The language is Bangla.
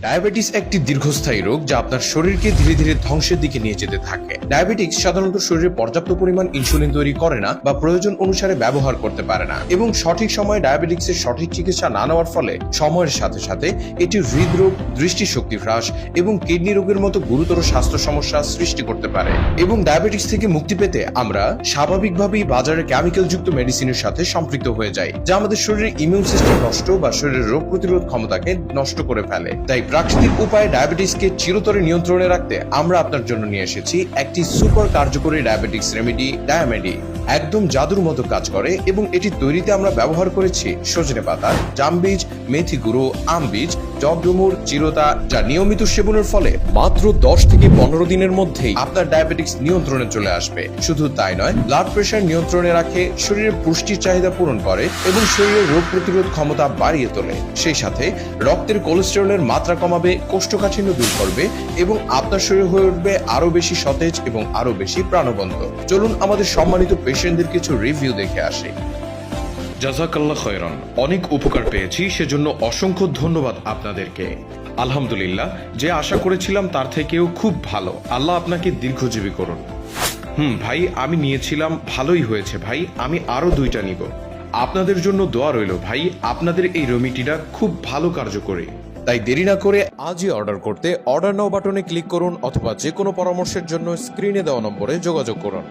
ডায়াবেটিস একটি দীর্ঘস্থায়ী রোগ যা আপনার শরীরকে ধীরে ধীরে ধ্বংসের দিকে নিয়ে যেতে থাকে। ডায়াবেটিক্স সাধারণত শরীরে পর্যাপ্ত পরিমাণ ইনসুলিন তৈরি করে না বা প্রয়োজন অনুসারে ব্যবহার করতে পারে না, এবং সঠিক সময়ে ডায়াবেটিক্সের সঠিক চিকিৎসা না নেওয়ার ফলে সময়ের সাথে সাথে এটি হৃদরোগ, দৃষ্টিশক্তি হ্রাস এবং কিডনি রোগের মতো গুরুতর স্বাস্থ্য সমস্যা সৃষ্টি করতে পারে। এবং ডায়াবেটিক্স থেকে মুক্তি পেতে আমরা স্বাভাবিকভাবেই বাজারে কেমিক্যালযুক্ত মেডিসিনের সাথে সম্পৃক্ত হয়ে যাই, যা আমাদের শরীরের ইমিউন সিস্টেম নষ্ট বা শরীরের রোগ প্রতিরোধ ক্ষমতাকে নষ্ট করে ফেলে। তাই প্রাকৃতিক উপায়ে ডায়াবেটিসকে চিরতরে নিয়ন্ত্রণে রাখতে আমরা আপনার জন্য নিয়ে এসেছি একটি সুপার কার্যকরী ডায়াবেটিক্স রেমেডি, ডায়ামেডি। একদম জাদুর মতো কাজ করে এবং এটি তৈরিতে আমরা ব্যবহার করেছি সজনে পাতা, জামবীজ, মেথি গুঁড়ো, আম বীজ, জব ডুমুর, চিরতা, যা নিয়মিত সেবনের ফলে মাত্র 10 থেকে 15 দিনের মধ্যেই আপনার ডায়াবেটিক্স নিয়ন্ত্রণে চলে আসবে। শুধু তাই নয়, ব্লাড প্রেশার নিয়ন্ত্রণে রাখে, শরীরের পুষ্টির চাহিদা পূরণ করে এবং শরীরের রোগ প্রতিরোধ ক্ষমতা বাড়িয়ে তোলে। সেই সাথে রক্তের কোলেস্টেরলের মাত্রা কমাবে, কোষ্ঠকাঠিন্য দূর করবে এবং আপনার শরীর হয়ে উঠবে আরো বেশি সতেজ এবং আরো বেশি প্রাণবন্ত। চলুন আমাদের সম্মানিত পেশেন্টদের কিছু রিভিউ দেখে আসি। জাযাকাল্লাহ খৈরান। অনেক উপকার পেয়েছি, সেজন্য অসংখ্য ধন্যবাদ আপনাদেরকে। আলহামদুলিল্লাহ, যে আশা করেছিলাম তার থেকেও খুব ভালো। আল্লাহ আপনাকে দীর্ঘজীবী করুন। ভাই, আমি নিয়েছিলাম, ভালোই হয়েছে ভাই, আমি আরো 2টা নিব। আপনাদের জন্য দোয়া রইল ভাই, আপনাদের এই রেমেডিটা খুব ভালো কার্যকরী। তাই দেরি না করে আজই অর্ডার করতে অর্ডার নাও বাটনে ক্লিক করুন অথবা যে কোনো পরামর্শের জন্য স্ক্রিনে দেওয়া নম্বরে যোগাযোগ করুন।